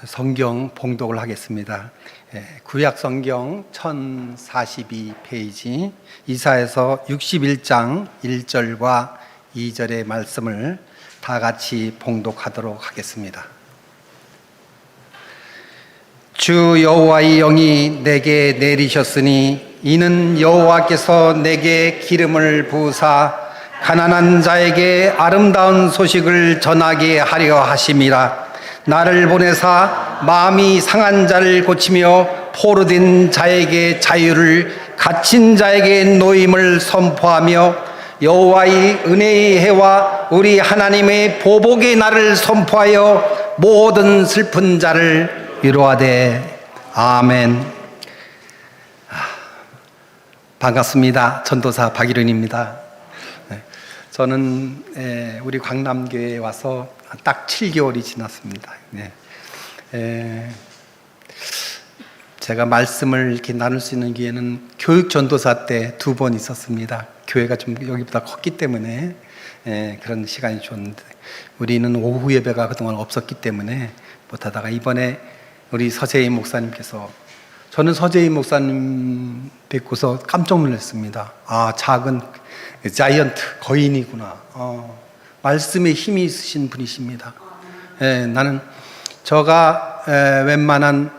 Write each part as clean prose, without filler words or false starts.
성경 봉독을 하겠습니다. 구약 성경 1042페이지 이사야서 61장 1절과 2절의 말씀을 다 같이 봉독하도록 하겠습니다. 주 여호와의 영이 내게 내리셨으니 이는 여호와께서 내게 기름을 부으사 가난한 자에게 아름다운 소식을 전하게 하려 하심이라. 나를 보내사 마음이 상한 자를 고치며 포로된 자에게 자유를, 갇힌 자에게 노임을 선포하며 여호와의 은혜의 해와 우리 하나님의 보복의 날을 선포하여 모든 슬픈 자를 위로하되. 아멘. 반갑습니다. 전도사 박일훈입니다. 저는 우리 광남교회에 와서 딱 7개월이 지났습니다. 제가 말씀을 이렇게 나눌 수 있는 기회는 교육 전도사 때 2번 있었습니다. 교회가 좀 여기보다 컸기 때문에 그런 시간이 좋았는데, 우리는 오후 예배가 그동안 없었기 때문에 못하다가 이번에 우리 서재희 목사님께서, 저는 서재희 목사님 뵙고서 깜짝 놀랐습니다. 작은 자이언트 거인이구나. 말씀에 힘이 있으신 분이십니다. 나는 저가 웬만한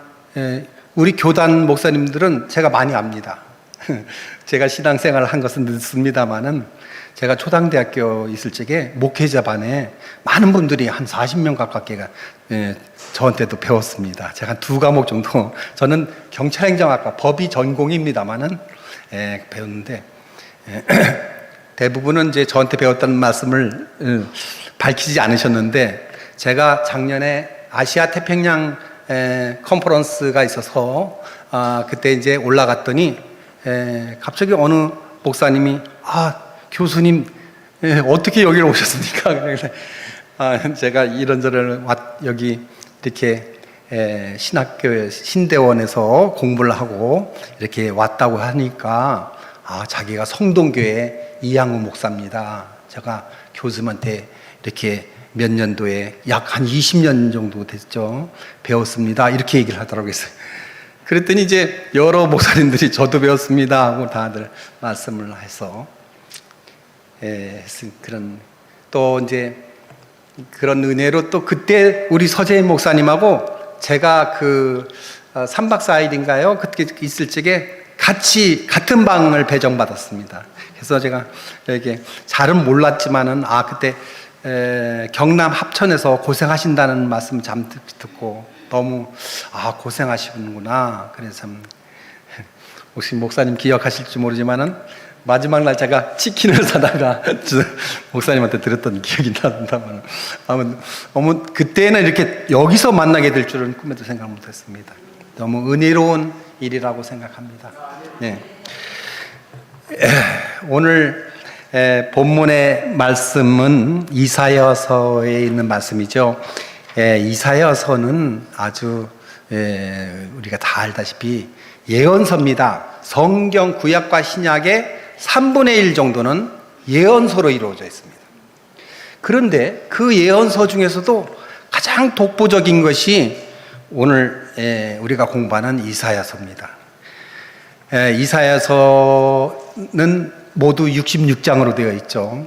우리 교단 목사님들은 제가 많이 압니다. 제가 신앙생활을 한 것은 늦습니다만은, 제가 초당대학교 있을 적에 목회자반에 많은 분들이 한 40명 가깝게가 저한테도 배웠습니다. 제가 한 2과목 정도, 저는 경찰행정학과 법이 전공입니다만은 배웠는데, 대부분은 이제 저한테 배웠다는 말씀을 밝히지 않으셨는데, 제가 작년에 아시아 태평양 컨퍼런스가 있어서 그때 이제 올라갔더니 갑자기 어느 목사님이 교수님 어떻게 여기를 오셨습니까? 그래서 제가 이런저런 여기 이렇게 신학교 신대원에서 공부를 하고 이렇게 왔다고 하니까 자기가 성동교회 이양우 목사입니다. 제가 교수님한테 이렇게 몇 년도에 약 한 20년 정도 됐죠. 배웠습니다. 이렇게 얘기를 하더라고요. 그랬더니 이제 여러 목사님들이 저도 배웠습니다 하고 다들 말씀을 해서 그런, 또 이제 그런 은혜로 또 그때 우리 서재희 목사님하고 제가 그 3박 4일인가요? 그때 있을 적에 같이 같은 방을 배정받았습니다. 그래서 제가 이렇게 잘은 몰랐지만은 그때 경남 합천에서 고생하신다는 말씀 잠 듣고 너무 고생하시는구나. 그래서 참, 혹시 목사님 기억하실지 모르지만은 마지막 날 제가 치킨을 사다가 목사님한테 드렸던 기억이 난다만, 그때는 이렇게 여기서 만나게 될 줄은 꿈에도 생각 못했습니다. 너무 은혜로운 일이라고 생각합니다. 오늘 본문의 말씀은 이사야서에 있는 말씀이죠. 이사야서는 아주 우리가 다 알다시피 예언서입니다. 성경 구약과 신약의 3분의 1 정도는 예언서로 이루어져 있습니다. 그런데 그 예언서 중에서도 가장 독보적인 것이 오늘 우리가 공부하는 이사야서입니다. 이사야서는 모두 66장으로 되어 있죠.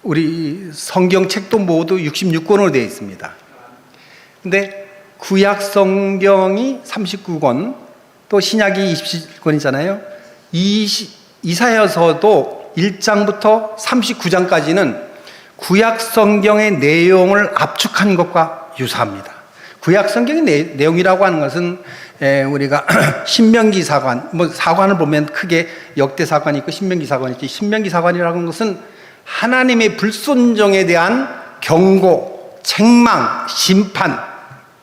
우리 성경책도 모두 66권으로 되어 있습니다. 근데 구약 성경이 39권, 또 신약이 27권이잖아요. 이사야서도 1장부터 39장까지는 구약 성경의 내용을 압축한 것과 유사합니다. 구약 성경의 내용이라고 하는 것은 우리가 신명기 사관, 사관을 보면 크게 역대 사관이 있고 신명기 사관이 있지, 신명기 사관이라고 하는 것은 하나님의 불순종에 대한 경고, 책망, 심판,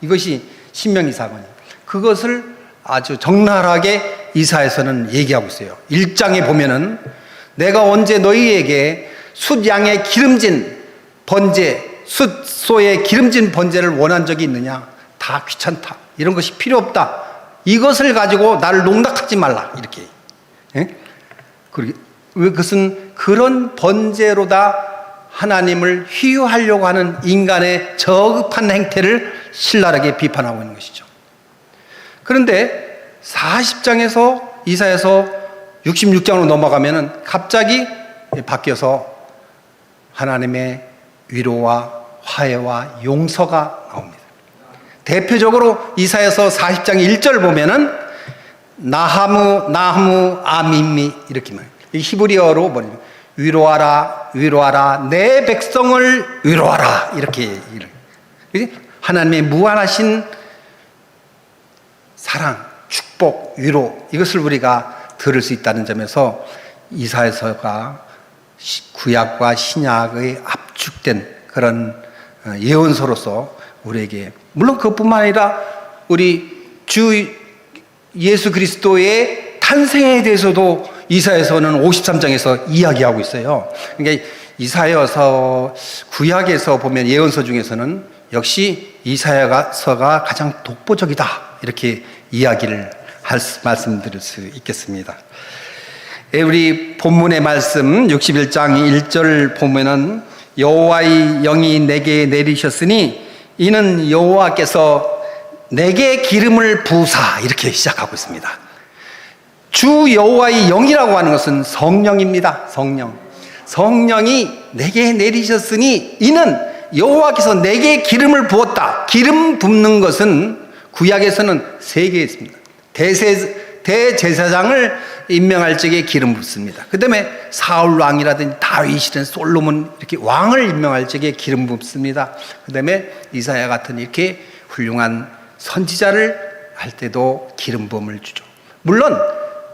이것이 신명기 사관입니다. 그것을 아주 적나라하게 이사야서는 얘기하고 있어요. 1장에 보면은 내가 언제 너희에게 숫양의 기름진 번제, 숫소의 기름진 번제를 원한 적이 있느냐? 다 귀찮다. 이런 것이 필요 없다. 이것을 가지고 나를 농락하지 말라. 이렇게. 그것은 그런 번제로다 하나님을 희유하려고 하는 인간의 저급한 행태를 신랄하게 비판하고 있는 것이죠. 그런데 40장에서 이사야서 66장으로 넘어가면은 갑자기 바뀌어서 하나님의 위로와 화해와 용서가 나옵니다. 대표적으로 이사야서 40장 1절 보면은 나하무 아미미 이렇게 말해요. 이 히브리어로 뭐냐면 위로하라 위로하라 내 백성을 위로하라 이렇게 하나님의 무한하신 사랑, 축복, 위로 이것을 우리가 들을 수 있다는 점에서 이사야서가 구약과 신약의 압축된 그런 예언서로서 우리에게 물론 그것뿐만 아니라 우리 주 예수 그리스도의 탄생에 대해서도 이사야서는 53장에서 이야기하고 있어요. 그러니까 이사야서 구약에서 보면 예언서 중에서는 역시 이사야서가 가장 독보적이다 이렇게 이야기를 말씀드릴 수 있겠습니다. 우리 본문의 말씀 61장 1절 보면은 여호와의 영이 내게 내리셨으니 이는 여호와께서 내게 기름을 부으사 이렇게 시작하고 있습니다. 주 여호와의 영이라고 하는 것은 성령입니다. 성령이 내게 내리셨으니 이는 여호와께서 내게 기름을 부었다. 기름 붓는 것은 구약에서는 세 개 있습니다. 대제사장을 임명할 적에 기름 붓습니다. 그 다음에 사울 왕이라든지 다윗이든 솔로몬 이렇게 왕을 임명할 적에 기름 붓습니다. 그 다음에 이사야 같은 이렇게 훌륭한 선지자를 할 때도 기름 부음을 주죠. 물론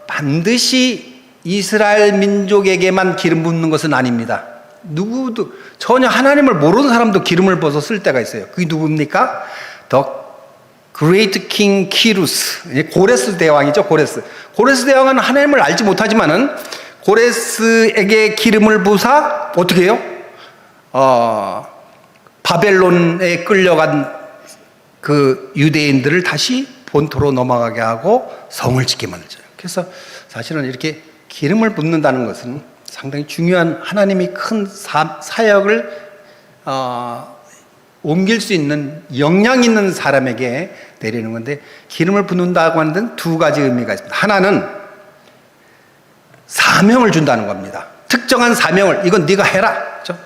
반드시 이스라엘 민족에게만 기름 붓는 것은 아닙니다. 누구도 전혀 하나님을 모르는 사람도 기름을 부어서 쓸 때가 있어요. 그게 누굽니까? 더 Great King Kyrus, 고레스 대왕이죠. 고레스 대왕은 하나님을 알지 못하지만은 고레스에게 기름을 부사 어떻게 해요? 바벨론에 끌려간 그 유대인들을 다시 본토로 넘어가게 하고 성을 짓게 만들죠. 그래서 사실은 이렇게 기름을 붓는다는 것은 상당히 중요한 하나님이 큰 사역을 옮길 수 있는 영향 있는 사람에게 내리는 건데 기름을 붓는다고 하는 데는 두 가지 의미가 있습니다. 하나는 사명을 준다는 겁니다. 특정한 사명을 이건 네가 해라. 그렇죠?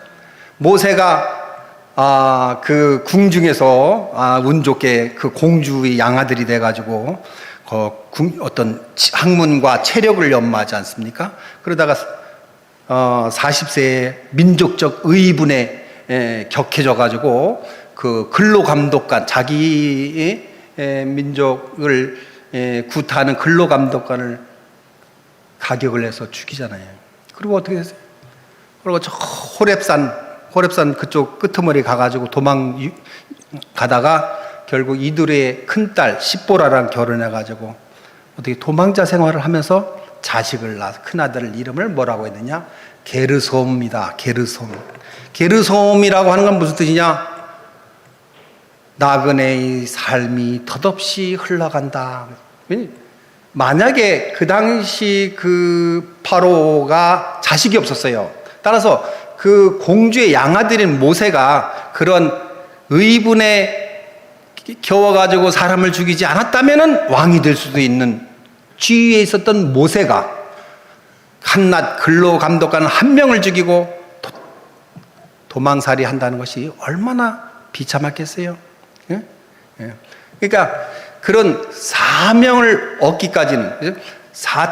모세가 그 궁중에서 운 좋게 그 공주의 양아들이 돼가지고 어떤 학문과 체력을 연마하지 않습니까? 그러다가 40세에 민족적 의분에 격해져 가지고 그 근로감독관 자기의 민족을 구타하는 근로감독관을 가격을 해서 죽이잖아요. 그리고 어떻게 됐어요? 그리고 저 호렙산 그쪽 끄트머리 가가지고 도망가다가 결국 이두리의 큰딸 십보라랑 결혼해가지고 어떻게 도망자 생활을 하면서 자식을 낳아 큰아들 이름을 뭐라고 했느냐? 게르솜입니다. 게르솜이라고 하는 건 무슨 뜻이냐? 나그네의 삶이 덧없이 흘러간다. 만약에 그 당시 그 파로가 자식이 없었어요. 따라서 그 공주의 양아들인 모세가 그런 의분에 겨워가지고 사람을 죽이지 않았다면 왕이 될 수도 있는 지위에 있었던 모세가 한낱 근로감독관 한 명을 죽이고 도망살이 한다는 것이 얼마나 비참했겠어요. 예? 예. 그러니까 그런 사명을 얻기까지는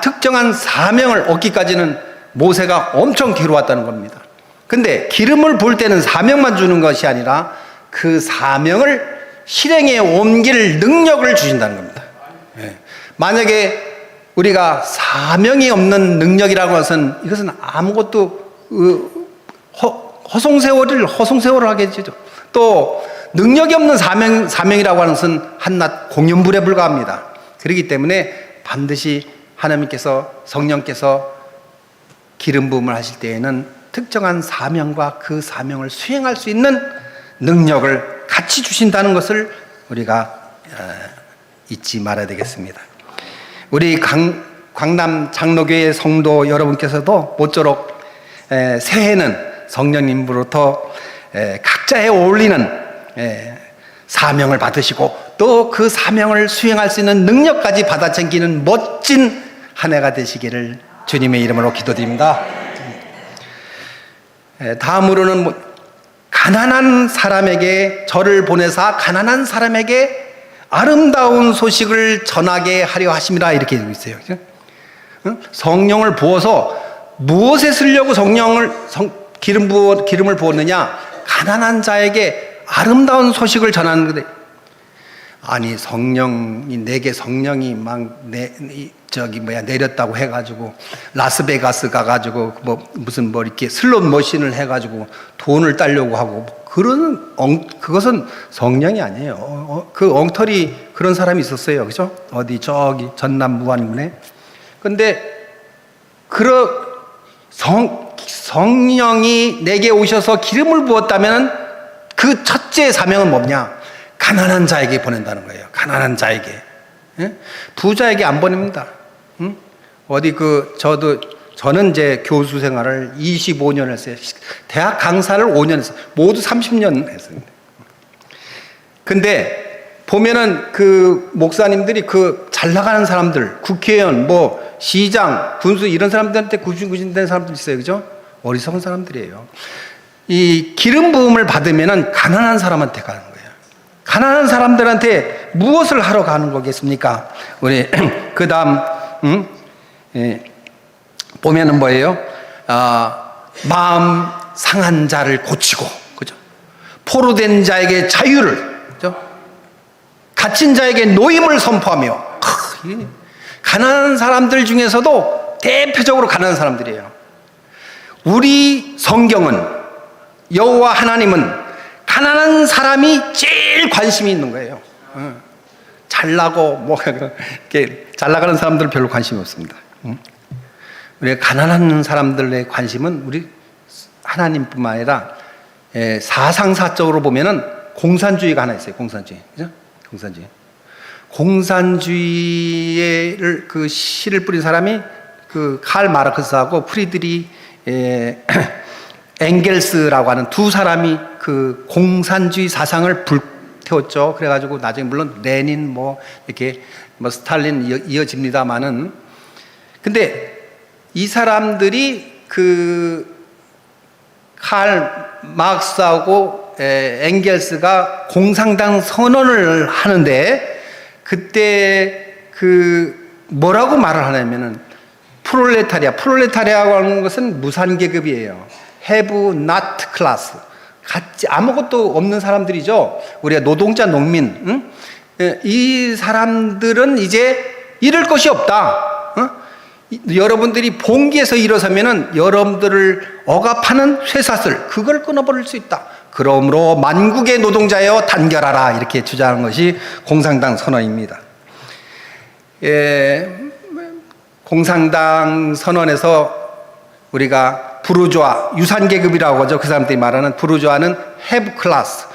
특정한 사명을 얻기까지는 모세가 엄청 뒤로 왔다는 겁니다. 근데 기름을 부을 때는 사명만 주는 것이 아니라 그 사명을 실행에 옮길 능력을 주신다는 겁니다. 예. 만약에 우리가 사명이 없는 능력이라고 해서는 이것은 아무것도 허송세월을 하게 되죠. 또 능력이 없는 사명이라고 하는 것은 한낱 공연불에 불과합니다. 그렇기 때문에 반드시 하나님께서 성령께서 기름 부음을 하실 때에는 특정한 사명과 그 사명을 수행할 수 있는 능력을 같이 주신다는 것을 우리가 잊지 말아야 되겠습니다. 우리 강남 장로교회 성도 여러분께서도 모쪼록 새해는 성령님으로부터 각자에 어울리는 사명을 받으시고 또 그 사명을 수행할 수 있는 능력까지 받아 챙기는 멋진 한 해가 되시기를 주님의 이름으로 기도드립니다. 다음으로는 가난한 사람에게 저를 보내사 가난한 사람에게 아름다운 소식을 전하게 하려 하심이라 이렇게 되고 있어요. 성령을 부어서 무엇에 쓰려고 기름을 부었느냐? 가난한 자에게 아름다운 소식을 전하는 거데. 아니 성령이 내게 성령이 막 내렸다고 해가지고 라스베가스 가가지고 무슨 이렇게 슬롯 머신을 해가지고 돈을 따려고 하고 그것은 성령이 아니에요. 그 엉터리 그런 사람이 있었어요, 그죠? 어디 저기 전남 무안군에. 근데 성령이 내게 오셔서 기름을 부었다면 그 첫째 사명은 뭐냐? 가난한 자에게 보낸다는 거예요. 가난한 자에게. 부자에게 안 보냅니다. 어디 저는 이제 교수 생활을 25년 했어요. 대학 강사를 5년 했어요. 모두 30년 했습니다. 근데 보면은 그 목사님들이 잘 나가는 사람들, 국회의원, 시장, 군수 이런 사람들한테 구신된 사람들 있어요. 그죠? 어리석은 사람들이에요. 이 기름 부음을 받으면은 가난한 사람한테 가는 거예요. 가난한 사람들한테 무엇을 하러 가는 거겠습니까? 우리 그 다음 보면은 뭐예요? 마음 상한 자를 고치고, 그죠? 포로된 자에게 자유를, 그죠? 갇힌 자에게 노임을 선포하며. 가난한 사람들 중에서도 대표적으로 가난한 사람들이에요. 우리 성경은, 여호와 하나님은 가난한 사람이 제일 관심이 있는 거예요. 잘나고 이렇게 잘 나가는 사람들은 별로 관심이 없습니다. 우리가 가난한 사람들의 관심은 우리 하나님뿐만 아니라 사상사적으로 보면은 공산주의가 하나 있어요. 공산주의, 그죠? 공산주의를 그 씨를 뿌린 사람이 칼 마르크스하고 프리드리 엥겔스라고 하는 두 사람이 그 공산주의 사상을 불태웠죠. 그래가지고 나중에 물론 레닌 이렇게 스탈린 이어집니다만은, 근데 이 사람들이 칼 마르크스하고 엥겔스가 공산당 선언을 하는데 그때 뭐라고 말을 하냐면은 프롤레타리아라고 하는 것은 무산계급이에요. have not class. 아무것도 없는 사람들이죠. 우리가 노동자, 농민. 이 사람들은 이제 잃을 것이 없다. 여러분들이 봉기에서 일어서면은 여러분들을 억압하는 쇠사슬, 그걸 끊어버릴 수 있다. 그러므로 만국의 노동자여 단결하라. 이렇게 주장하는 것이 공산당 선언입니다. 공산당 선언에서 우리가 부르주아, 유산계급이라고 하죠. 그 사람들이 말하는 부르주아는 have class,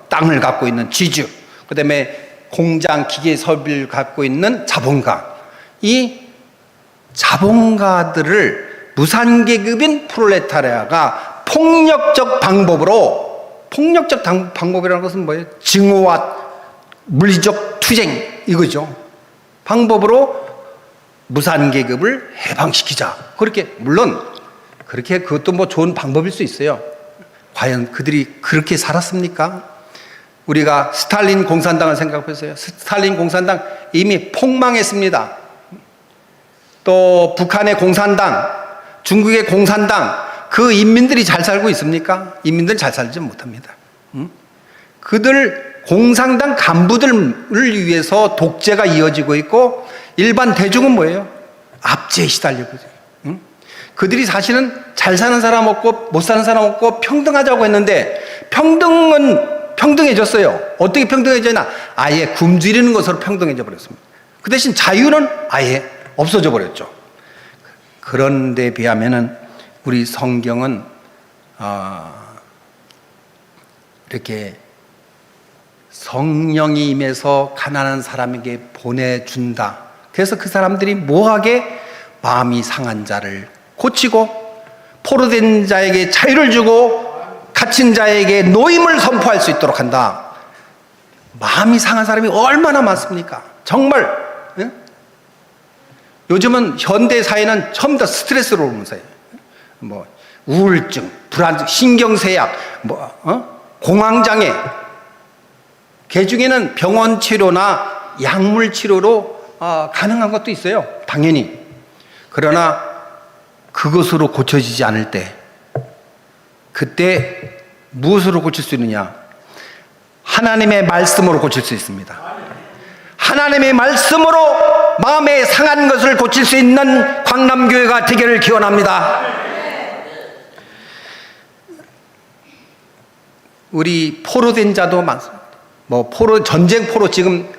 땅을 갖고 있는 지주, 그 다음에 공장, 기계, 설비를 갖고 있는 자본가. 이 자본가들을 무산계급인 프롤레타리아가 폭력적 방법이라는 것은 뭐예요? 증오와 물리적 투쟁, 이거죠. 방법으로 무산계급을 해방시키자. 물론 그것도 좋은 방법일 수 있어요. 과연 그들이 그렇게 살았습니까? 우리가 스탈린 공산당을 생각해보세요. 스탈린 공산당 이미 폭망했습니다. 또 북한의 공산당, 중국의 공산당, 그 인민들이 잘 살고 있습니까? 인민들은 잘 살지 못합니다. 그들 공산당 간부들을 위해서 독재가 이어지고 있고, 일반 대중은 뭐예요? 압제에 시달리고 있어요. 그들이 사실은 잘 사는 사람 없고 못 사는 사람 없고 평등하자고 했는데, 평등은 평등해졌어요. 어떻게 평등해졌나? 아예 굶주리는 것으로 평등해져 버렸습니다. 그 대신 자유는 아예 없어져 버렸죠. 그런데 비하면은 우리 성경은 이렇게 성령이 임해서 가난한 사람에게 보내준다. 그래서 그 사람들이 뭐하게? 마음이 상한 자를 고치고 포로된 자에게 자유를 주고 갇힌 자에게 노임을 선포할 수 있도록 한다. 마음이 상한 사람이 얼마나 많습니까? 정말. 예? 요즘은 현대 사회는 전부 다 스트레스로 오는 사회. 뭐 우울증, 불안증, 신경쇠약, 공황장애. 그 중에는 병원 치료나 약물 치료로 가능한 것도 있어요. 당연히. 그러나 그것으로 고쳐지지 않을 때, 그때 무엇으로 고칠 수 있느냐? 하나님의 말씀으로 고칠 수 있습니다. 하나님의 말씀으로 마음에 상한 것을 고칠 수 있는 광남교회가 되기를 기원합니다. 우리 포로된 자도 많습니다. 전쟁 포로, 지금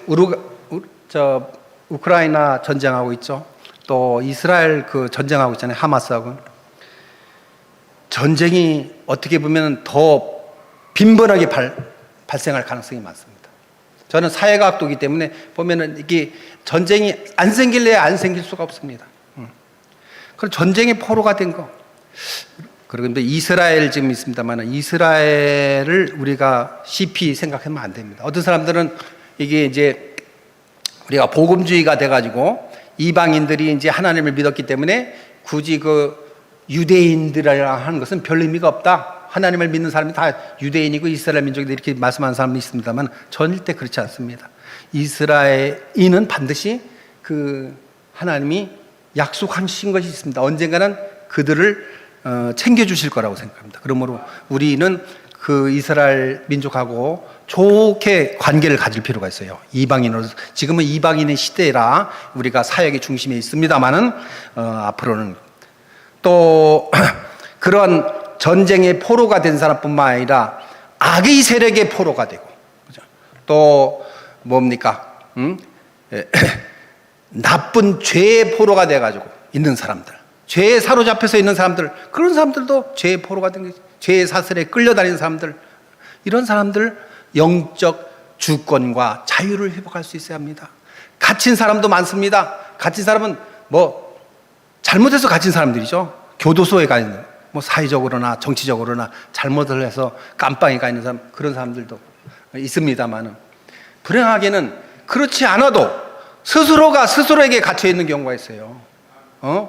우크라이나 전쟁하고 있죠. 또 이스라엘 전쟁하고 있잖아요. 하마스하고. 전쟁이 어떻게 보면 더 빈번하게 발생할 가능성이 많습니다. 저는 사회과학도이기 때문에 보면은 이게 전쟁이 안 생길래야 안 생길 수가 없습니다. 그럼 전쟁의 포로가 된 거. 그런데 이스라엘 지금 있습니다만, 이스라엘을 우리가 CP 생각하면 안 됩니다. 어떤 사람들은 이게 이제 우리가 복음주의가 돼가지고 이방인들이 이제 하나님을 믿었기 때문에 굳이 유대인들이라 하는 것은 별 의미가 없다. 하나님을 믿는 사람이 다 유대인이고 이스라엘 민족이다, 이렇게 말씀하는 사람이 있습니다만, 저는 절대 그렇지 않습니다. 이스라엘인은 반드시 하나님이 약속하신 것이 있습니다. 언젠가는 그들을 챙겨주실 거라고 생각합니다. 그러므로 우리는 이스라엘 민족하고 좋게 관계를 가질 필요가 있어요. 이방인으로서. 지금은 이방인의 시대라 우리가 사역의 중심에 있습니다만은, 앞으로는 또 그런 전쟁의 포로가 된 사람뿐만 아니라 악의 세력의 포로가 되고, 또 뭡니까? 나쁜 죄의 포로가 돼가지고 있는 사람들, 죄에 사로잡혀서 있는 사람들, 그런 사람들도 죄의 포로가 된 거죠. 죄의 사슬에 끌려다니는 사람들, 이런 사람들 영적 주권과 자유를 회복할 수 있어야 합니다. 갇힌 사람도 많습니다. 갇힌 사람은 잘못해서 갇힌 사람들이죠. 교도소에 가 있는, 사회적으로나 정치적으로나 잘못을 해서 깜빵에 가 있는 사람, 그런 사람들도 있습니다만은, 불행하게는 그렇지 않아도 스스로가 스스로에게 갇혀 있는 경우가 있어요.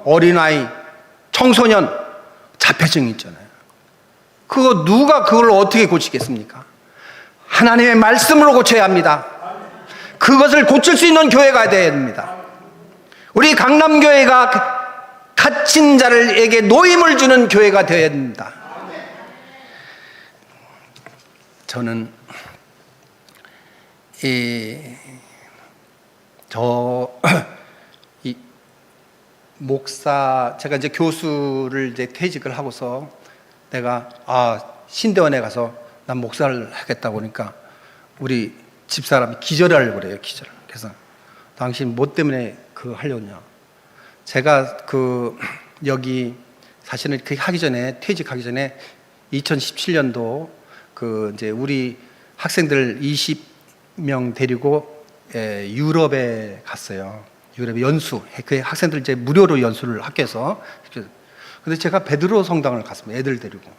어린아이, 청소년, 자폐증이 있잖아요. 누가 그걸 어떻게 고치겠습니까? 하나님의 말씀으로 고쳐야 합니다. 그것을 고칠 수 있는 교회가 되어야 됩니다. 우리 강남교회가 갇힌 자들에게 노임을 주는 교회가 되어야 됩니다. 저는 제가 이제 교수를 이제 퇴직을 하고서 내가 신대원에 가서 난 목사를 하겠다고 하니까 우리 집사람이 기절을 하려고 그래요. 기절. 그래서 당신 뭐 때문에 하려냐? 제가 여기 사실은 하기 전에, 퇴직하기 전에 2017년도 이제 우리 학생들 20명 데리고 유럽에 갔어요. 유럽에 연수. 그 학생들 이제 무료로 연수를 학교에서. 근데 제가 베드로 성당을 갔습니다. 애들 데리고.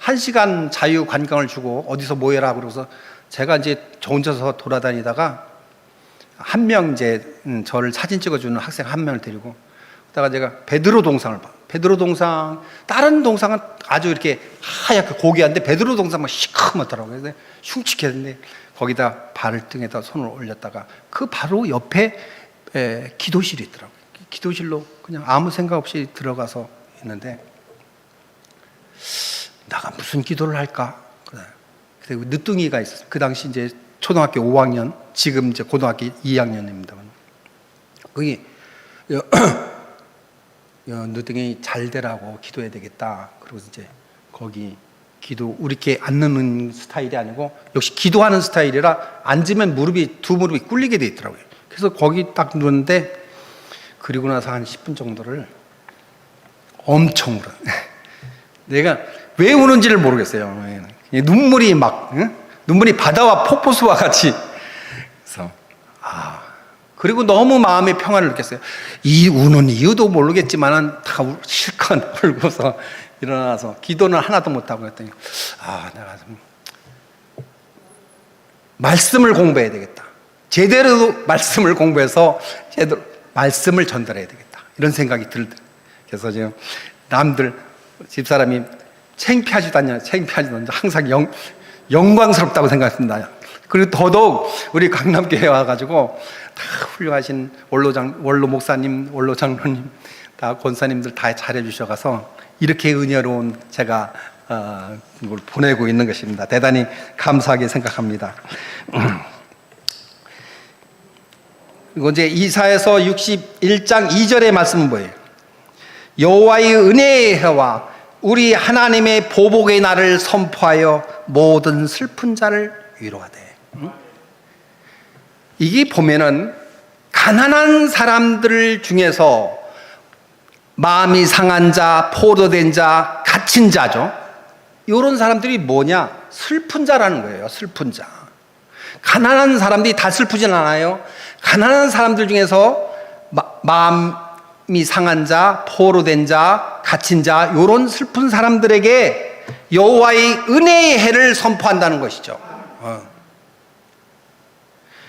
1시간 자유 관광을 주고 어디서 모여라 그러고서 제가 이제 저 혼자서 돌아다니다가 한 명 이제 저를 사진 찍어주는 학생 한 명을 데리고, 그러다가 제가 베드로 동상을 봐. 베드로 동상, 다른 동상은 아주 이렇게 하얗게 고귀한데 베드로 동상 막 시커멓더라고요. 그래서 흉측했는데 거기다 발을 등에다 손을 올렸다가 바로 옆에 기도실이 있더라고요. 기도실로 그냥 아무 생각 없이 들어가서 있는데, 나가 무슨 기도를 할까? 그리고 늦둥이가 있었어요. 그 당시 이제 초등학교 5학년, 지금 이제 고등학교 2학년입니다. 거기 늦둥이 잘 되라고 기도해야 되겠다. 그리고 이제 거기 우리 이렇게 앉는 스타일이 아니고 역시 기도하는 스타일이라 앉으면 두 무릎이 꿀리게 돼 있더라고요. 그래서 거기 딱 누웠는데, 그리고 나서 한 10분 정도를 엄청 울어. 내가 왜 우는지를 모르겠어요. 눈물이 눈물이 바다와 폭포수와 같이. 그래서 그리고 너무 마음의 평안을 느꼈어요. 이 우는 이유도 모르겠지만은 다 실컷 울고서 일어나서 기도는 하나도 못하고 그랬더니 내가 좀 말씀을 공부해야 되겠다. 제대로 말씀을 공부해서 제대로 말씀을 전달해야 되겠다. 이런 생각이 들더라고요. 그래서 지금 남들 집사람이 창피하지도 않냐, 항상 영광스럽다고 생각합니다. 그리고 더더욱 우리 강남교회 와가지고 다 훌륭하신 원로 목사님, 원로 장로님, 다 권사님들 다 잘해주셔서 이렇게 은혜로운 제가 이걸 보내고 있는 것입니다. 대단히 감사하게 생각합니다. 그리고 이제 이사야서 61장 2절의 말씀은 뭐예요? 여호와의 은혜의 해와 우리 하나님의 보복의 날을 선포하여 모든 슬픈 자를 위로하되. 이게 보면은 가난한 사람들 중에서 마음이 상한 자, 포로된 자, 갇힌 자죠. 이런 사람들이 뭐냐? 슬픈 자라는 거예요. 슬픈 자. 가난한 사람들이 다 슬프진 않아요. 가난한 사람들 중에서 마음이 상한 자, 포로된 자, 갇힌 자, 이런 슬픈 사람들에게 여호와의 은혜의 해를 선포한다는 것이죠.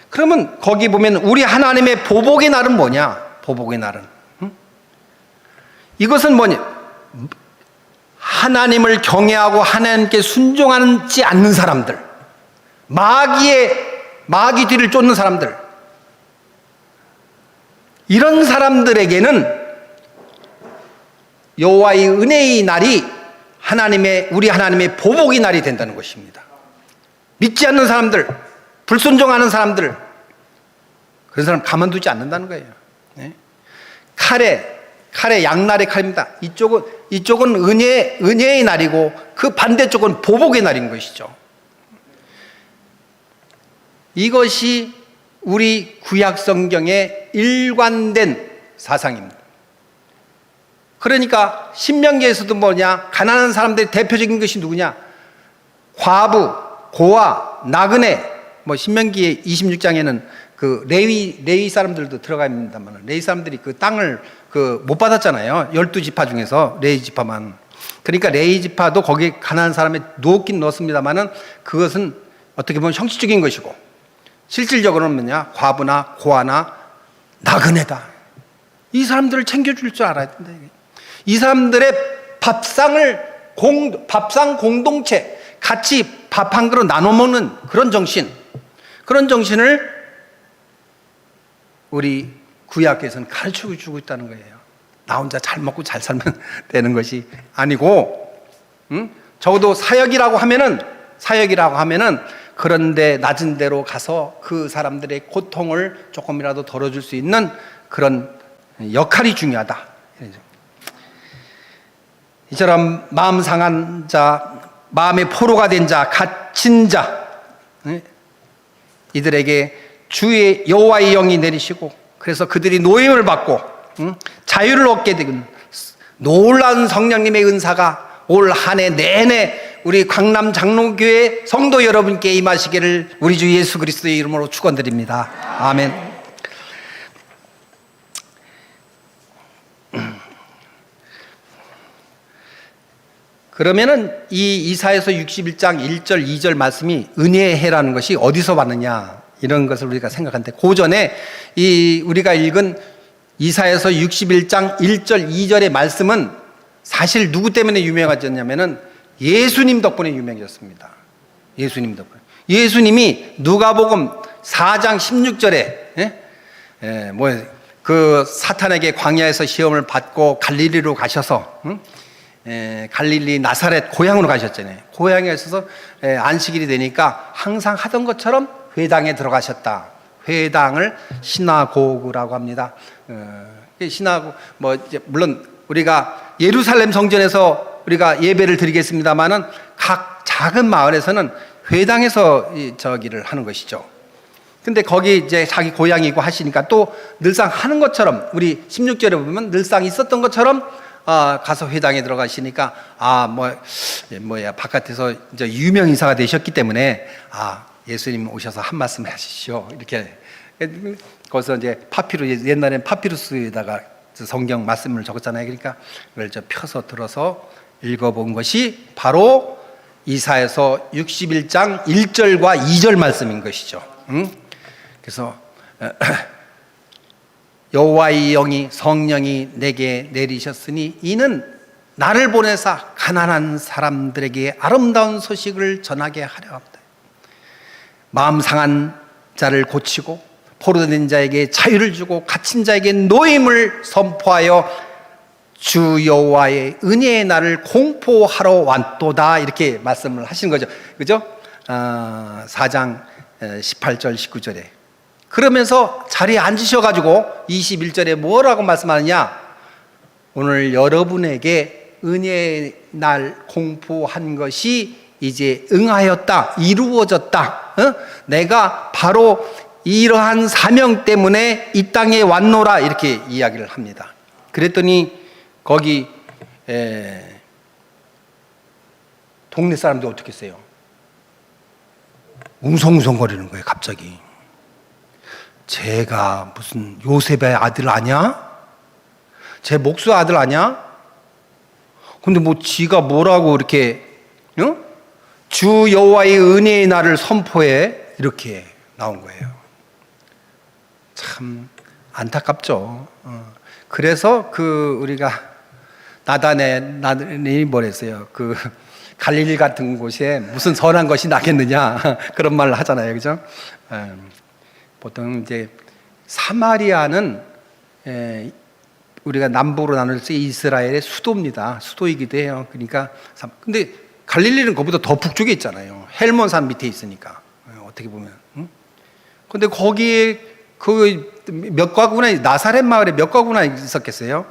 그러면 거기 보면 우리 하나님의 보복의 날은 뭐냐? 보복의 날은 이것은 뭐냐? 하나님을 경외하고 하나님께 순종하지 않는 사람들, 마귀 뒤를 쫓는 사람들, 이런 사람들에게는 여호와의 은혜의 날이 우리 하나님의 보복의 날이 된다는 것입니다. 믿지 않는 사람들, 불순종하는 사람들, 그런 사람 가만두지 않는다는 거예요. 네? 칼에 양날의 칼입니다. 이쪽은 은혜의 날이고 그 반대쪽은 보복의 날인 것이죠. 이것이 우리 구약 성경의 일관된 사상입니다. 그러니까 신명기에서도 뭐냐? 가난한 사람들의 대표적인 것이 누구냐? 과부, 고아, 나그네. 신명기 26장에는 그 레위 사람들도 들어가 있습니다만, 레위 사람들이 그 땅을 못 받았잖아요. 12지파 중에서 레위 지파만. 그러니까 레위 지파도 거기 가난한 사람에 넣긴 넣었습니다만은 그것은 어떻게 보면 형식적인 것이고, 실질적으로는 뭐냐? 과부나 고아나 나그네다. 이 사람들을 챙겨줄 줄 알아야 된다. 이 사람들의 밥상 공동체, 같이 밥 한 그릇 나눠 먹는 그런 정신을 우리 구약에서는 가르쳐 주고 있다는 거예요. 나 혼자 잘 먹고 잘 살면 되는 것이 아니고, 적어도 사역이라고 하면은 그런데 낮은 데로 가서 그 사람들의 고통을 조금이라도 덜어줄 수 있는 그런 역할이 중요하다. 이처럼 마음 상한 자, 마음의 포로가 된 자, 갇힌 자, 이들에게 주의 여호와의 영이 내리시고, 그래서 그들이 노임을 받고 자유를 얻게 되는 놀라운 성령님의 은사가 올 한 해 내내 우리 강남 장로교회 성도 여러분께 임하시기를 우리 주 예수 그리스도의 이름으로 축원드립니다. 아멘. 그러면은 이 이사야서 61장 1절 2절 말씀이 은혜의 해라는 것이 어디서 왔느냐, 이런 것을 우리가 생각하는데, 그 전에 우리가 읽은 이사야서 61장 1절 2절의 말씀은 사실 누구 때문에 유명해졌냐면은 예수님 덕분에 유명해졌습니다. 예수님 덕분에. 예수님이 누가복음 4장 16절에 그 사탄에게 광야에서 시험을 받고 갈릴리로 가셔서 갈릴리 나사렛 고향으로 가셨잖아요. 고향에 있어서 안식일이 되니까 항상 하던 것처럼 회당에 들어가셨다. 회당을 시나고그라고 합니다. 물론 우리가 예루살렘 성전에서 우리가 예배를 드리겠습니다만은 각 작은 마을에서는 회당에서 저기를 하는 것이죠. 근데 거기 이제 자기 고향이고 하시니까 또 늘상 하는 것처럼, 우리 16절에 보면 늘상 있었던 것처럼 가서 회당에 들어가시니까 바깥에서 이제 유명 인사가 되셨기 때문에 예수님 오셔서 한 말씀 하시죠. 이렇게 거기서 이제 옛날엔 파피루스에다가 성경 말씀을 적었잖아요. 그러니까 그걸 펴서 들어서 읽어본 것이 바로 이사야서 61장 1절과 2절 말씀인 것이죠. 그래서 여호와의 영이 성령이 내게 내리셨으니 이는 나를 보내사 가난한 사람들에게 아름다운 소식을 전하게 하려 합니다. 마음 상한 자를 고치고 포로된 자에게 자유를 주고 갇힌 자에게 노임을 선포하여 주 여호와의 은혜의 날을 공포하러 왔도다, 이렇게 말씀을 하신 거죠. 그죠? 4장 18절 19절에 그러면서 자리에 앉으셔가지고 21절에 뭐라고 말씀하느냐? 오늘 여러분에게 은혜의 날 공포한 것이 이제 응하였다, 이루어졌다. 내가 바로 이러한 사명 때문에 이 땅에 왔노라, 이렇게 이야기를 합니다. 그랬더니 거기 동네 사람들 어떻게 했어요? 웅성웅성거리는 거예요. 갑자기 쟤가 무슨 요셉의 아들 아냐? 쟤 목수 아들 아냐? 근데 뭐 지가 뭐라고 이렇게 주 여호와의 은혜의 날을 선포해, 이렇게 나온 거예요. 참 안타깝죠. 그래서 우리가 나단이 뭐랬어요? 갈릴리 같은 곳에 무슨 선한 것이 나겠느냐, 그런 말을 하잖아요. 그죠? 보통 이제 사마리아는 우리가 남부로 나눌 때 이스라엘의 수도입니다. 수도이기도 해요. 그러니까 근데 갈릴리는 그보다 더 북쪽에 있잖아요. 헬몬산 밑에 있으니까, 어떻게 보면. 근데 거기에 몇 가구나, 나사렛 마을에 몇 가구나 있었겠어요?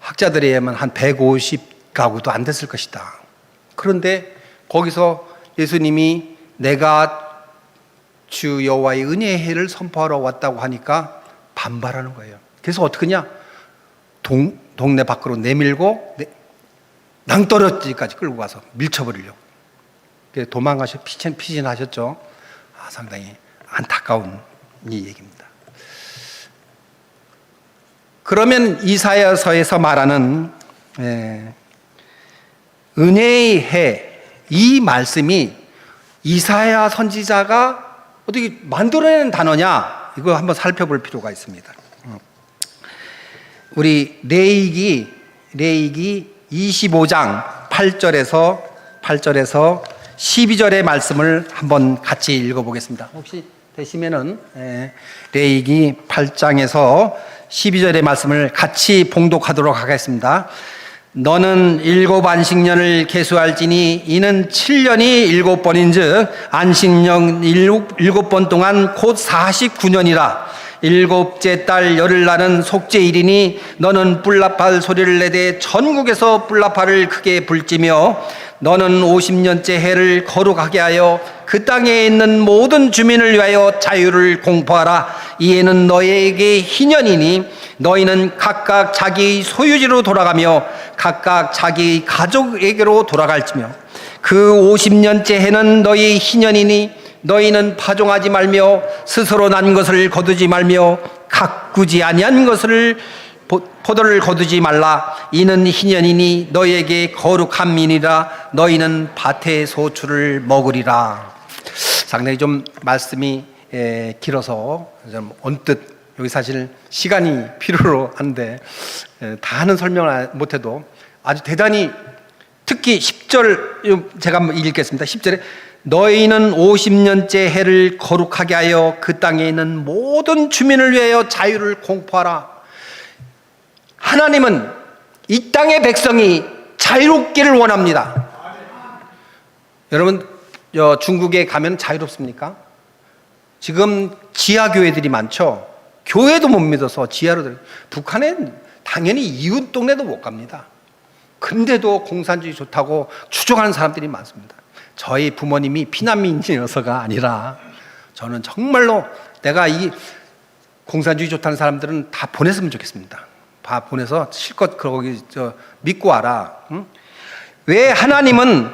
학자들에 의하면 한 150가구도 안 됐을 것이다. 그런데 거기서 예수님이 내가 주 여호와의 은혜의 해를 선포하러 왔다고 하니까 반발하는 거예요. 그래서 어떡하냐? 동네 밖으로 내밀고 낭떠러지까지 끌고 가서 밀쳐버리려고. 도망가셔 피신하셨죠. 상당히 안타까운 이 얘기입니다. 그러면 이사야서에서 말하는 은혜의 해, 이 말씀이 이사야 선지자가 어떻게 만들어낸 단어냐, 이거 한번 살펴볼 필요가 있습니다. 우리 레위기 25장 8절에서 12절의 말씀을 한번 같이 읽어보겠습니다. 혹시 되시면은 레위기 8장에서 12절의 말씀을 같이 봉독하도록 하겠습니다. 너는 7 안식년을 계수할지니 이는 7년이 7번인즉 안식년 7번 동안 곧 49년이라. 7째 달 열흘날은 속죄일이니 너는 뿔라팔 소리를 내되 전국에서 뿔라팔을 크게 불지며 너는 50년째 해를 거룩하게 하여 그 땅에 있는 모든 주민을 위하여 자유를 공포하라. 이에는 너희에게 희년이니 너희는 각각 자기 소유지로 돌아가며 각각 자기 가족에게로 돌아갈지며 그 50년째 해는 너희 희년이니 너희는 파종하지 말며 스스로 난 것을 거두지 말며 가꾸지 아니한 것을 포도를 거두지 말라. 이는 희년이니 너희에게 거룩함이니라. 너희는 밭의 소출을 먹으리라. 상당히 좀 말씀이 길어서 좀 언뜻, 여기 사실 시간이 필요로 한데 다 하는 설명을 못해도 아주 대단히, 특히 10절 제가 한번 읽겠습니다. 10절에 너희는 50년째 해를 거룩하게 하여 그 땅에 있는 모든 주민을 위하여 자유를 공포하라. 하나님은 이 땅의 백성이 자유롭기를 원합니다. 여러분, 중국에 가면 자유롭습니까? 지금 지하교회들이 많죠. 교회도 못 믿어서 지하로 북한엔 당연히 이웃 동네도 못 갑니다. 근데도 공산주의 좋다고 추종하는 사람들이 많습니다. 저희 부모님이 피난민이어서가 아니라 저는 정말로 내가 이 공산주의 좋다는 사람들은 다 보냈으면 좋겠습니다. 다 보내서 실컷 거기 믿고 와라. 응? 왜 하나님은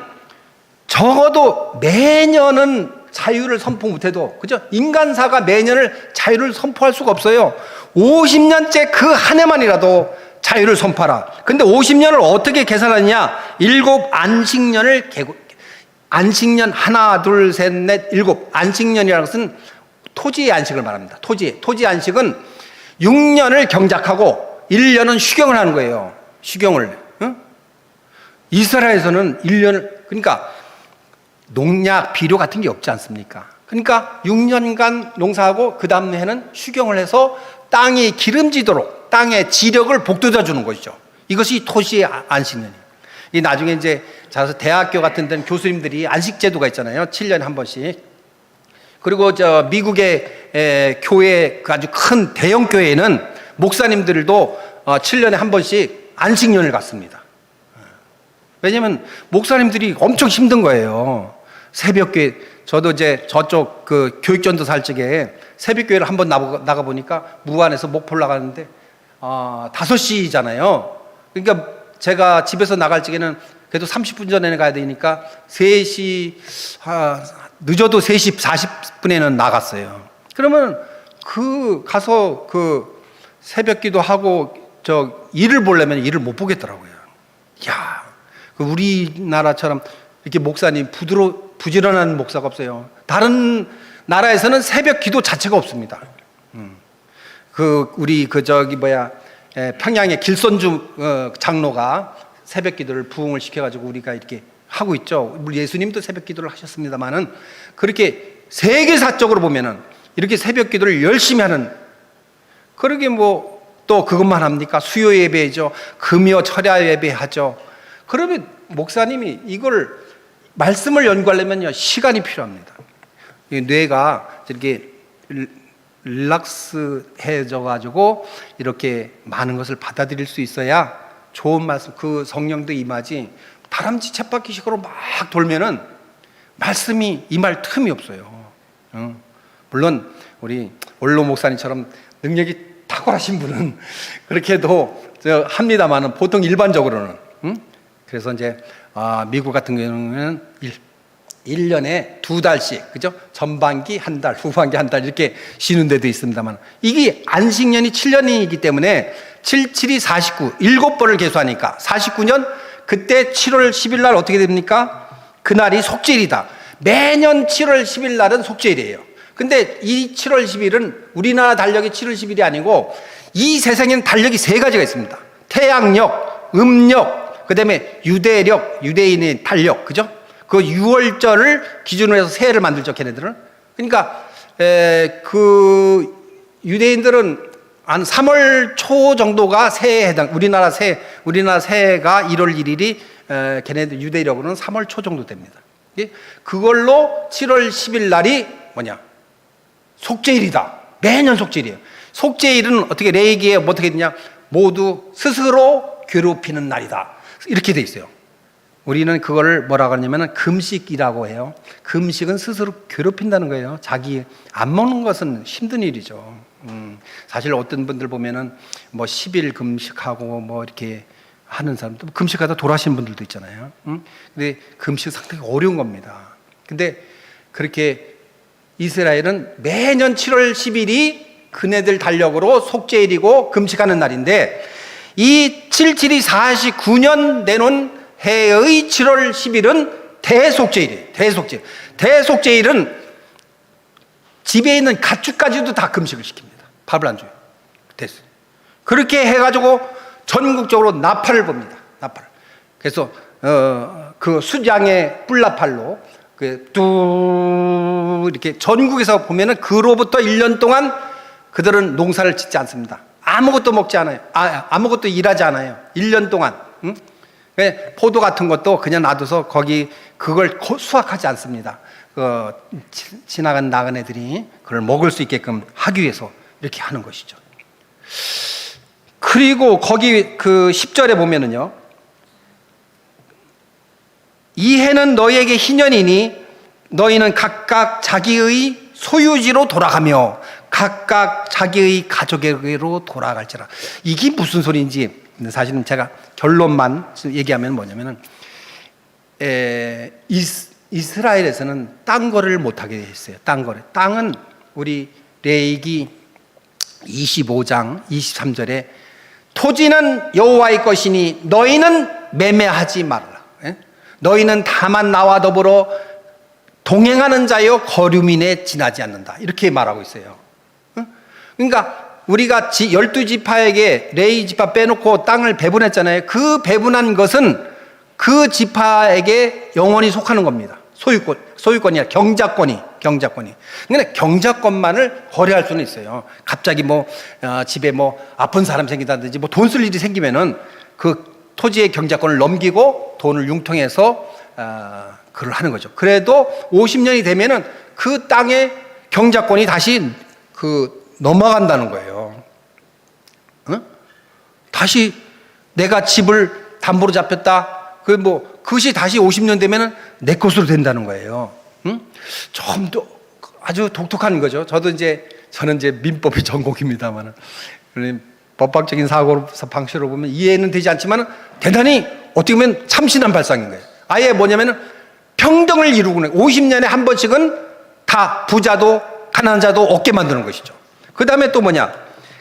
적어도 매년은 자유를 선포 못해도, 그죠? 인간사가 매년을 자유를 선포할 수가 없어요. 50년째 그 한 해만이라도 자유를 선포하라. 근데 50년을 어떻게 계산하느냐? 7 안식년을 안식년 하나, 둘, 셋, 넷, 7. 안식년이라는 것은 토지의 안식을 말합니다. 토지 안식은 6년을 경작하고 1년은 휴경을 하는 거예요. 휴경을. 응? 이스라엘에서는 1년을, 그러니까 농약, 비료 같은 게 없지 않습니까? 그러니까 6년간 농사하고 그 다음 해는 휴경을 해서 땅이 기름지도록 땅의 지력을 복돋아 주는 것이죠. 이것이 토지의 안식년이에요. 이 나중에 이제 자서 대학교 같은 데는 교수님들이 안식제도가 있잖아요. 7년에 한 번씩. 그리고 저 미국의 교회, 아주 큰 대형 교회에는 목사님들도 7년에 한 번씩 안식년을 갖습니다. 왜냐면 목사님들이 엄청 힘든 거예요. 새벽교회, 저도 이제 저쪽 그 교육전도사 할 적에 새벽교회를 한번 나가 보니까 무안에서 목포를 나가는데 5시잖아요. 그러니까 제가 집에서 나갈 적에는 그래도 30분 전에 가야 되니까 3시, 늦어도 3시 40분에는 나갔어요. 그러면 가서 새벽 기도하고 일을 보려면 일을 못 보겠더라고요. 야, 우리나라처럼 이렇게 목사님 부지런한 목사가 없어요. 다른 나라에서는 새벽 기도 자체가 없습니다. 평양의 길선주 장로가 새벽 기도를 부흥을 시켜가지고 우리가 이렇게 하고 있죠. 우리 예수님도 새벽 기도를 하셨습니다만은 그렇게 세계사적으로 보면은 이렇게 새벽 기도를 열심히 하는, 그러게 또 그것만 합니까? 수요 예배죠. 금요 철야 예배하죠. 그러면 목사님이 이걸 말씀을 연구하려면요 시간이 필요합니다. 뇌가 이렇게 릴락스해져 가지고 이렇게 많은 것을 받아들일 수 있어야 좋은 말씀, 그 성령도 임하지 다람쥐 쳇바퀴식으로 막 돌면은 말씀이 임할 틈이 없어요. 물론 우리 원로 목사님처럼 능력이 탁월하신 분은 그렇게도 합니다만은 보통 일반적으로는 그래서 이제 미국 같은 경우는 1년에 2달씩, 그죠? 전반기 한 달, 후반기 한 달 이렇게 쉬는 데도 있습니다만, 이게 안식년이 7년이기 때문에 7, 7이 49, 7번을 계수하니까 49년, 그때 7월 10일 날 어떻게 됩니까? 그날이 속죄일이다. 매년 7월 10일 날은 속죄일이에요. 근데 이 7월 10일은 우리나라 달력이 7월 10일이 아니고 이 세상에는 달력이 3가지가 있습니다. 태양력, 음력, 그 다음에 유대력, 유대인의 달력, 그죠? 그 6월절을 기준으로 해서 새해를 만들죠, 걔네들은. 그러니까 그 유대인들은 한 3월 초 정도가 새해에 해당. 우리나라 새해가 1월 1일이 걔네들 유대력으로는 3월 초 정도 됩니다. 그걸로 7월 10일 날이 뭐냐? 속죄일이다. 매년 속죄일이에요. 속죄일은 어떻게 레이기에 어떻게 되냐? 모두 스스로 괴롭히는 날이다. 이렇게 돼 있어요. 우리는 그거를 뭐라고 하냐면 금식이라고 해요. 금식은 스스로 괴롭힌다는 거예요. 자기 안 먹는 것은 힘든 일이죠. 사실 어떤 분들 보면은 10일 금식하고 이렇게 하는 사람도 금식하다 돌아가시는 분들도 있잖아요. 근데 금식 상당히 어려운 겁니다. 근데 그렇게 이스라엘은 매년 7월 10일이 그네들 달력으로 속죄일이고 금식하는 날인데, 이 77이 49년 내놓은 해의 7월 10일은 대속죄일이에요. 대속죄일은 집에 있는 가축까지도 다 금식을 시킵니다. 밥을 안 줘요. 됐어요. 그렇게 해가지고 전국적으로 나팔을 봅니다. 나팔. 그래서 그 수장의 뿔나팔로 뚜 이렇게 전국에서 보면은 그로부터 1년 동안 그들은 농사를 짓지 않습니다. 아무것도 먹지 않아요. 아무것도 일하지 않아요. 1년 동안. 포도 같은 것도 그냥 놔둬서 그걸 수확하지 않습니다. 지나간 나그네들이 그걸 먹을 수 있게끔 하기 위해서 이렇게 하는 것이죠. 그리고 거기 그 10절에 보면은요, 이 해는 너희에게 희년이니 너희는 각각 자기의 소유지로 돌아가며 각각 자기의 가족에게로 돌아갈지라. 이게 무슨 소리인지 사실은 제가 결론만 얘기하면 뭐냐면은 이스라엘에서는 땅 거래를 못하게 했어요. 땅 거래. 땅은 우리 레위기 25장 23절에 토지는 여호와의 것이니 너희는 매매하지 말라. 너희는 다만 나와 더불어 동행하는 자여 거류민에 지나지 않는다. 이렇게 말하고 있어요. 그러니까 우리가 12지파에게 레위 지파 빼놓고 땅을 배분했잖아요. 그 배분한 것은 그 지파에게 영원히 속하는 겁니다. 소유권이 아니라 경작권이. 그러니까 경작권만을 거래할 수는 있어요. 갑자기 집에 아픈 사람 생긴다든지 돈 쓸 일이 생기면은 그 토지의 경작권을 넘기고 돈을 융통해서 그걸 하는 거죠. 그래도 50년이 되면은 그 땅의 경작권이 다시 넘어간다는 거예요. 다시 내가 집을 담보로 잡혔다. 그것이 다시 50년 되면은 내 것으로 된다는 거예요. 좀 더 아주 독특한 거죠. 저는 이제 민법이 전공입니다만, 법학적인 방식으로 보면 이해는 되지 않지만 대단히 어떻게 보면 참신한 발상인 거예요. 아예 뭐냐면은 평등을 이루고는 50년에 한 번씩은 다 부자도 가난한 자도 얻게 만드는 것이죠. 그 다음에 또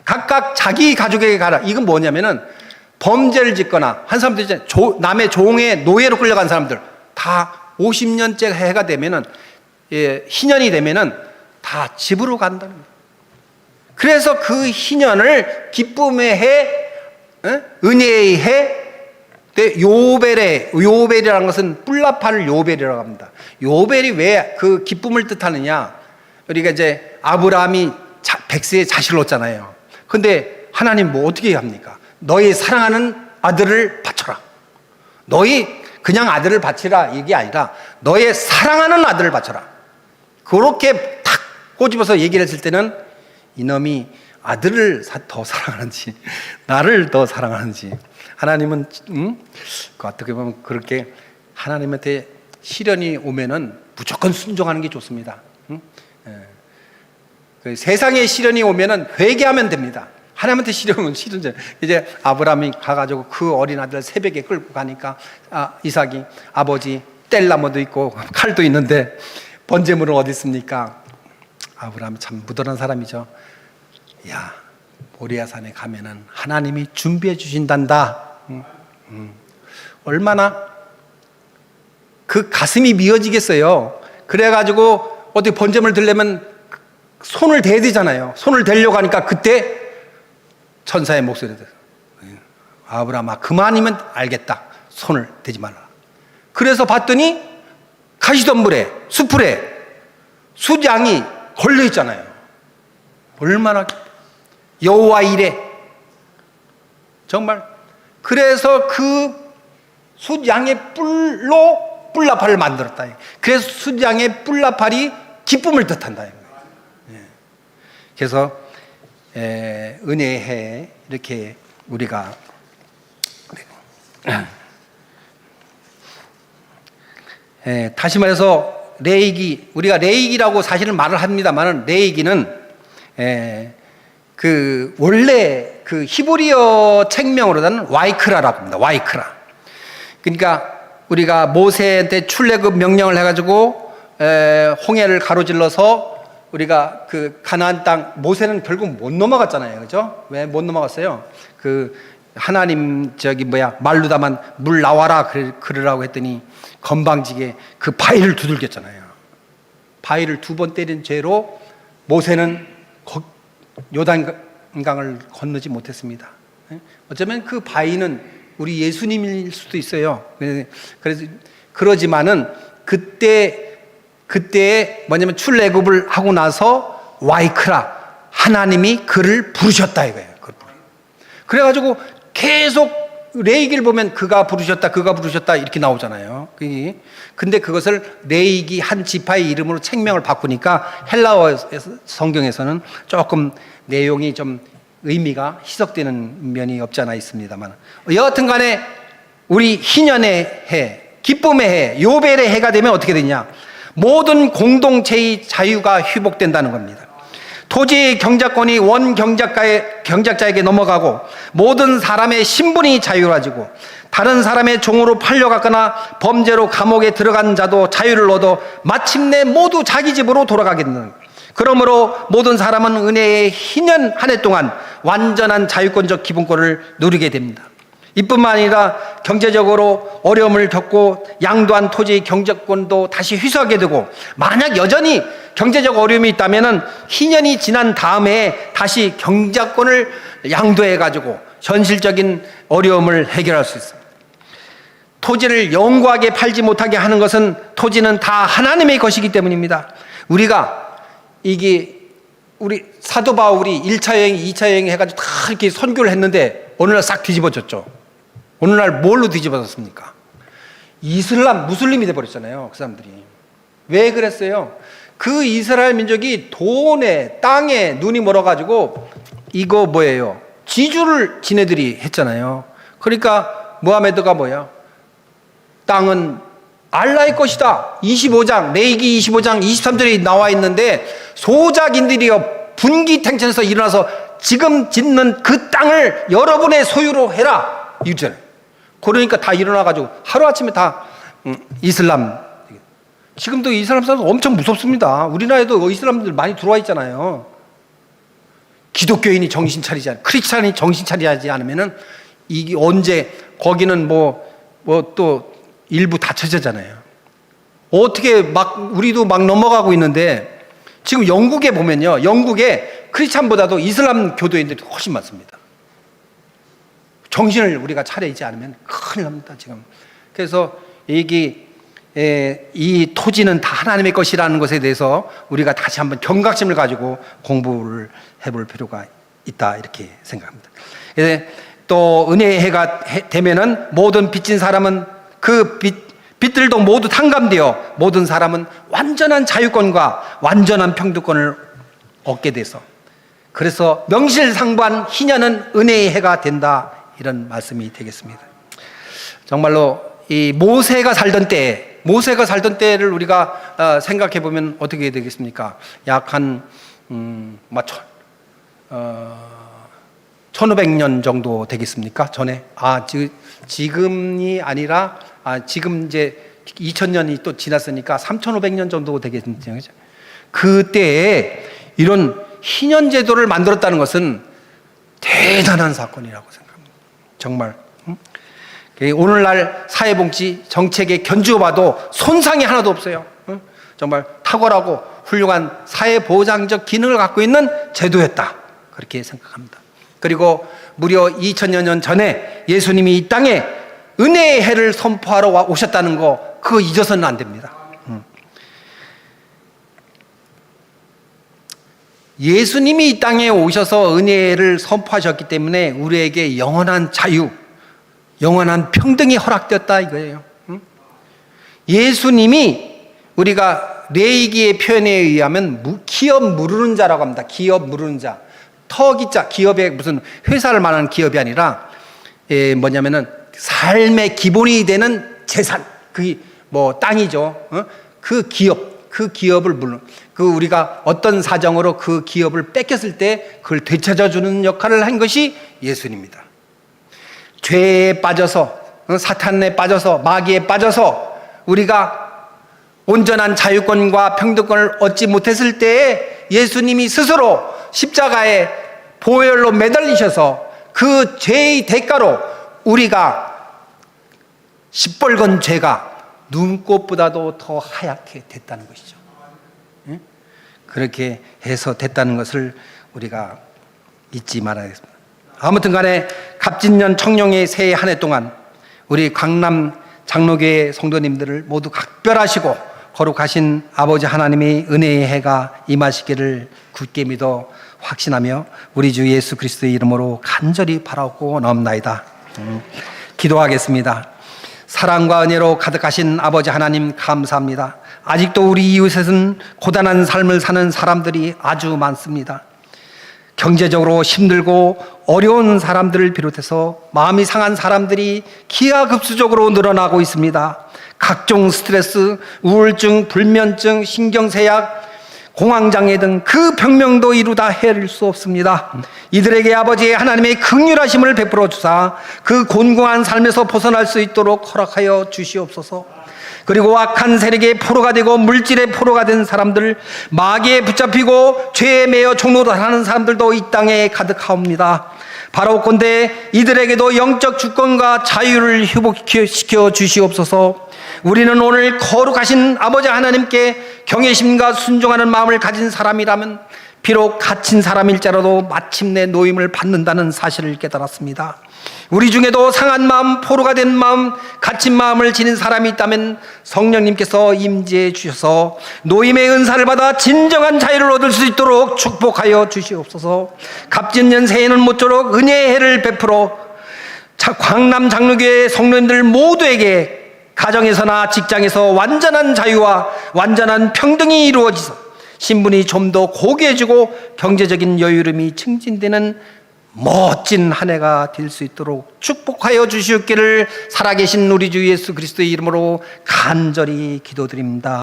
각각 자기 가족에게 가라. 이건 뭐냐면은 범죄를 짓거나 한 사람들 있잖아요. 남의 종의 노예로 끌려간 사람들 다 50년째 해가 되면은 희년이 되면은 다 집으로 간다는 거예요. 그래서 그 희년을 기쁨의 해, 은혜의 해, 요벨이라는 것은 뿔나팔을 요벨이라고 합니다. 요벨이 왜 그 기쁨을 뜻하느냐? 우리가 이제 아브라함이 100세에 자식을 얻잖아요. 근데 하나님 어떻게 합니까? 너희 사랑하는 아들을 바쳐라. 너희 그냥 아들을 바치라 이게 아니라 너의 사랑하는 아들을 바쳐라. 그렇게 탁 꼬집어서 얘기를 했을 때는 이놈이 아들을 더 사랑하는지 나를 더 사랑하는지, 하나님은 어떻게 보면 그렇게 하나님한테 시련이 오면은 무조건 순종하는 게 좋습니다. 그 세상에 시련이 오면은 회개하면 됩니다. 하나님한테 시련이 오면 이제 아브라함이 가가지고 그 어린 아들 새벽에 끌고 가니까 이삭이 아버지 뗄나무도 있고 칼도 있는데 번제물은 어디 있습니까? 아브라함이 참 무던한 사람이죠. 야, 모리아산에 가면은 하나님이 준비해 주신단다. 얼마나 그 가슴이 미어지겠어요. 그래가지고 어떻게 번제물 들려면 손을 대야 되잖아요. 손을 대려고 하니까 그때 천사의 목소리가 들어요. 아브라함아, 그만이면 알겠다. 손을 대지 말라. 그래서 봤더니 가시덤불에 수풀에 숫양이 걸려 있잖아요. 얼마나 여호와 이레 정말. 그래서 그 숫양의 뿔로 뿔나팔을 만들었다. 그래서 숫양의 뿔나팔이 기쁨을 뜻한다. 그래서 은혜의 해 이렇게 우리가 다시 말해서 우리가 레위기라고 사실은 말을 합니다만 레위기는 그 원래 그 히브리어 책명으로는 와이크라라고 합니다. 와이크라. 그러니까 우리가 모세한테 출애굽 명령을 해가지고 홍해를 가로질러서 우리가 그 가나안 땅, 모세는 결국 못 넘어갔잖아요. 그죠? 왜 못 넘어갔어요? 그 하나님 말루다만 물 나와라 그러라고 했더니 건방지게 그 바위를 두들겼잖아요. 바위를 2번 때린 죄로 모세는 요단강을 건너지 못했습니다. 어쩌면 그 바위는 우리 예수님일 수도 있어요. 그래서 그러지만은 그때 뭐냐면 출애굽을 하고 나서 와이크라, 하나님이 그를 부르셨다 이거예요. 그래가지고 계속 레위기를 보면 그가 부르셨다 이렇게 나오잖아요. 근데 그것을 레위기 한 지파의 이름으로 책명을 바꾸니까 헬라어 성경에서는 조금 내용이 좀 의미가 희석되는 면이 없지 않아 있습니다만, 여하튼 간에 우리 희년의 해, 기쁨의 해, 요벨의 해가 되면 어떻게 되냐? 모든 공동체의 자유가 회복된다는 겁니다. 토지의 경작권이 원 경작자에게 넘어가고 모든 사람의 신분이 자유로워지고 다른 사람의 종으로 팔려갔거나 범죄로 감옥에 들어간 자도 자유를 얻어 마침내 모두 자기 집으로 돌아가겠는. 그러므로 모든 사람은 은혜의 희년 한 해 동안 완전한 자유권적 기본권을 누리게 됩니다. 이뿐만 아니라 경제적으로 어려움을 겪고 양도한 토지의 경제권도 다시 회수하게 되고, 만약 여전히 경제적 어려움이 있다면 희년이 지난 다음에 다시 경제권을 양도해가지고 현실적인 어려움을 해결할 수 있습니다. 토지를 영구하게 팔지 못하게 하는 것은 토지는 다 하나님의 것이기 때문입니다. 우리 사도 바울이 1차 여행, 2차 여행 해가지고 다 이렇게 선교를 했는데 어느 날 싹 뒤집어졌죠. 어느 날 뭘로 뒤집어졌습니까? 무슬림이 돼버렸잖아요, 그 사람들이. 왜 그랬어요? 그 이스라엘 민족이 돈에, 땅에 눈이 멀어가지고 이거 뭐예요? 지주를 지네들이 했잖아요. 그러니까 무하메드가 뭐야? 땅은 알라의 것이다. 25장, 레위기 25장 23절에 나와 있는데, 소작인들이여 분기탱천에서 일어나서 지금 짓는 그 땅을 여러분의 소유로 해라, 이러잖아요. 그러니까 다 일어나가지고 하루아침에 다 이슬람. 지금도 이슬람 사람 엄청 무섭습니다. 우리나라에도 이슬람들 많이 들어와 있잖아요. 기독교인이 정신 차리지 않으면, 크리스찬이 정신 차리지 않으면은 이게 언제, 거기는 또 일부 닫혀졌잖아요. 어떻게 우리도 막 넘어가고 있는데, 지금 영국에 보면요, 영국에 크리스찬보다도 이슬람 교도인들이 훨씬 많습니다. 정신을 우리가 차리지 않으면 큰일 납니다, 지금. 그래서 이 토지는 다 하나님의 것이라는 것에 대해서 우리가 다시 한번 경각심을 가지고 공부를 해볼 필요가 있다, 이렇게 생각합니다. 또 은혜의 해가 되면은 모든 빚진 사람은 그 빚들도 모두 탕감되어 모든 사람은 완전한 자유권과 완전한 평등권을 얻게 돼서, 그래서 명실상부한 희년은 은혜의 해가 된다, 이런 말씀이 되겠습니다. 정말로 이 모세가 살던 때를 우리가 생각해 보면 어떻게 되겠습니까? 약 한 1500년 정도 되겠습니까? 전에. 지금이 아니라 지금 이제 2000년이 또 지났으니까 3500년 정도 되겠죠. 그때에 이런 희년제도를 만들었다는 것은 대단한 사건이라고 생각합니다. 정말. 오늘날 사회복지 정책에 견주어봐도 손상이 하나도 없어요. 정말 탁월하고 훌륭한 사회보장적 기능을 갖고 있는 제도였다, 그렇게 생각합니다. 그리고 무려 2000여 년 전에 예수님이 이 땅에 은혜의 해를 선포하러 오셨다는 거, 그거 잊어서는 안 됩니다. 예수님이 이 땅에 오셔서 은혜를 선포하셨기 때문에 우리에게 영원한 자유, 영원한 평등이 허락되었다, 이거예요. 예수님이, 우리가 레위기의 표현에 의하면 기업 무르는 자라고 합니다. 기업 무르는 자. 터기자, 기업의 무슨 회사를 말하는 기업이 아니라 뭐냐면은 삶의 기본이 되는 재산, 그게 땅이죠. 그 기업을 우리가 어떤 사정으로 그 기업을 뺏겼을 때 그걸 되찾아주는 역할을 한 것이 예수님입니다. 죄에 빠져서, 사탄에 빠져서, 마귀에 빠져서 우리가 온전한 자유권과 평등권을 얻지 못했을 때에 예수님이 스스로 십자가에 보혈로 매달리셔서 그 죄의 대가로 우리가 시뻘건 죄가 눈꽃보다도 더 하얗게 됐다는 것이죠. 그렇게 해서 됐다는 것을 우리가 잊지 말아야겠습니다. 아무튼 간에 갑진년 청룡의 새해 한 해 동안 우리 강남 장로교회 성도님들을 모두 각별하시고 거룩하신 아버지 하나님의 은혜의 해가 임하시기를 굳게 믿어 확신하며 우리 주 예수 그리스도의 이름으로 간절히 바라고 나옵나이다. 기도하겠습니다. 사랑과 은혜로 가득하신 아버지 하나님, 감사합니다. 아직도 우리 이웃에는 고단한 삶을 사는 사람들이 아주 많습니다. 경제적으로 힘들고 어려운 사람들을 비롯해서 마음이 상한 사람들이 기하급수적으로 늘어나고 있습니다. 각종 스트레스, 우울증, 불면증, 신경쇠약, 공황장애 등 그 병명도 이루다 헤아릴 수 없습니다. 이들에게 아버지의 하나님의 긍휼하심을 베풀어 주사 그 곤궁한 삶에서 벗어날 수 있도록 허락하여 주시옵소서. 그리고 악한 세력의 포로가 되고 물질의 포로가 된 사람들, 마귀에 붙잡히고 죄에 매여 종노릇하는 사람들도 이 땅에 가득하옵니다. 바라옵건대 이들에게도 영적 주권과 자유를 회복시켜 주시옵소서. 우리는 오늘 거룩하신 아버지 하나님께 경외심과 순종하는 마음을 가진 사람이라면 비록 갇힌 사람일지라도 마침내 노임을 받는다는 사실을 깨달았습니다. 우리 중에도 상한 마음, 포로가 된 마음, 갇힌 마음을 지닌 사람이 있다면 성령님께서 임재해 주셔서 노임의 은사를 받아 진정한 자유를 얻을 수 있도록 축복하여 주시옵소서. 값진 새해는 모쪼록 은혜의 해를 베풀어 광남 장로교회 성도님들 모두에게 가정에서나 직장에서 완전한 자유와 완전한 평등이 이루어져서 신분이 좀 더 고귀해지고 경제적인 여유름이 증진되는 멋진 한 해가 될 수 있도록 축복하여 주시옵기를 살아계신 우리 주 예수 그리스도의 이름으로 간절히 기도드립니다.